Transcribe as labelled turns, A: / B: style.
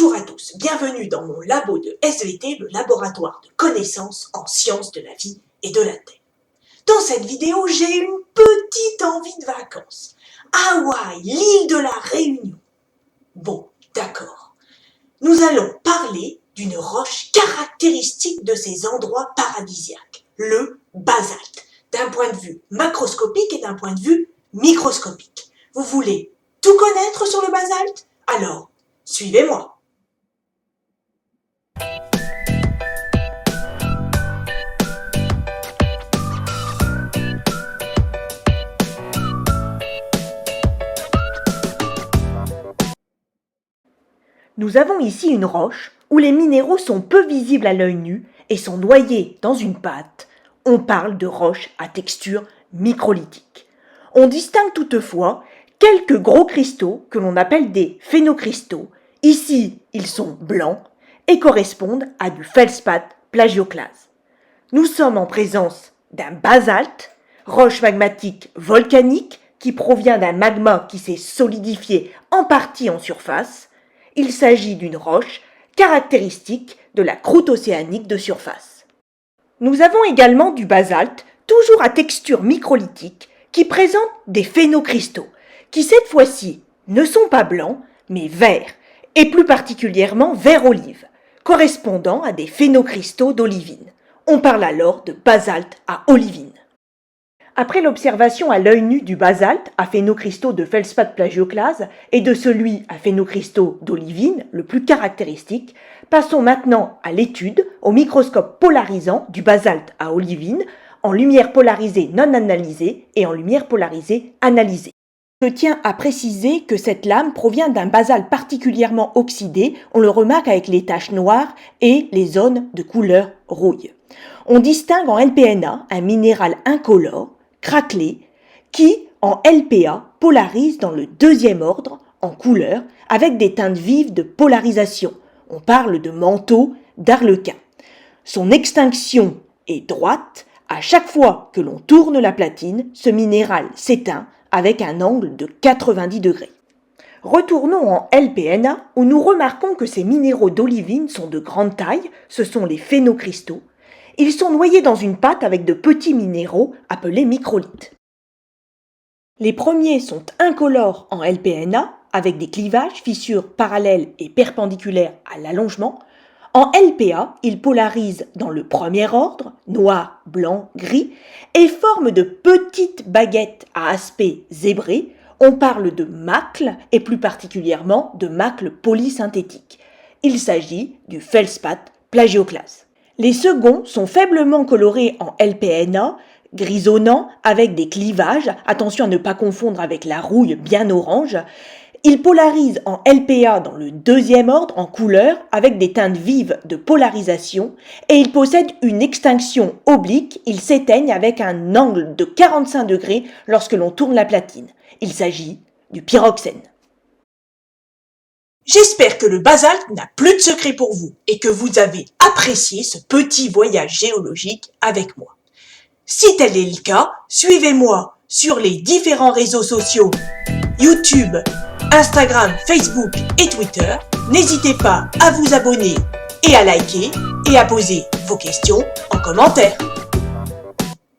A: Bonjour à tous, bienvenue dans mon labo de SVT, le laboratoire de connaissances en sciences de la vie et de la Terre. Dans cette vidéo, j'ai une petite envie de vacances. Hawaï, l'île de la Réunion. Bon, d'accord. Nous allons parler d'une roche caractéristique de ces endroits paradisiaques, le basalte, d'un point de vue macroscopique et d'un point de vue microscopique. Vous voulez tout connaître sur le basalte? Alors, suivez-moi.
B: Nous avons ici une roche où les minéraux sont peu visibles à l'œil nu et sont noyés dans une pâte. On parle de roche à texture microlithique. On distingue toutefois quelques gros cristaux que l'on appelle des phénocristaux. Ici, ils sont blancs et correspondent à du feldspath plagioclase. Nous sommes en présence d'un basalte, roche magmatique volcanique qui provient d'un magma qui s'est solidifié en partie en surface. Il s'agit d'une roche caractéristique de la croûte océanique de surface. Nous avons également du basalte, toujours à texture microlithique, qui présente des phénocristaux, qui cette fois-ci ne sont pas blancs, mais verts, et plus particulièrement vert olive, correspondant à des phénocristaux d'olivine. On parle alors de basalte à olivine. Après l'observation à l'œil nu du basalte à phénocristaux de feldspath plagioclase et de celui à phénocristaux d'olivine, le plus caractéristique, passons maintenant à l'étude au microscope polarisant du basalte à olivine en lumière polarisée non analysée et en lumière polarisée analysée. Je tiens à préciser que cette lame provient d'un basalte particulièrement oxydé, on le remarque avec les taches noires et les zones de couleur rouille. On distingue en LPNA un minéral incolore, craquelé, qui, en LPA, polarise dans le deuxième ordre, en couleur, avec des teintes vives de polarisation. On parle de manteau d'arlequin. Son extinction est droite. À chaque fois que l'on tourne la platine, ce minéral s'éteint avec un angle de 90 degrés. Retournons en LPNA, où nous remarquons que ces minéraux d'olivine sont de grande taille, ce sont les phénocristaux. Ils sont noyés dans une pâte avec de petits minéraux appelés microlithes. Les premiers sont incolores en LPNA, avec des clivages, fissures parallèles et perpendiculaires à l'allongement. En LPA, ils polarisent dans le premier ordre, noir, blanc, gris, et forment de petites baguettes à aspect zébré. On parle de macles, et plus particulièrement de macles polysynthétiques. Il s'agit du feldspath plagioclase. Les seconds sont faiblement colorés en LPNA, grisonnants avec des clivages, attention à ne pas confondre avec la rouille bien orange. Ils polarisent en LPA dans le deuxième ordre en couleur avec des teintes vives de polarisation et ils possèdent une extinction oblique, ils s'éteignent avec un angle de 45 degrés lorsque l'on tourne la platine. Il s'agit du pyroxène.
A: J'espère que le basalte n'a plus de secret pour vous et que vous avez apprécié ce petit voyage géologique avec moi. Si tel est le cas, suivez-moi sur les différents réseaux sociaux YouTube, Instagram, Facebook et Twitter. N'hésitez pas à vous abonner et à liker et à poser vos questions en commentaire.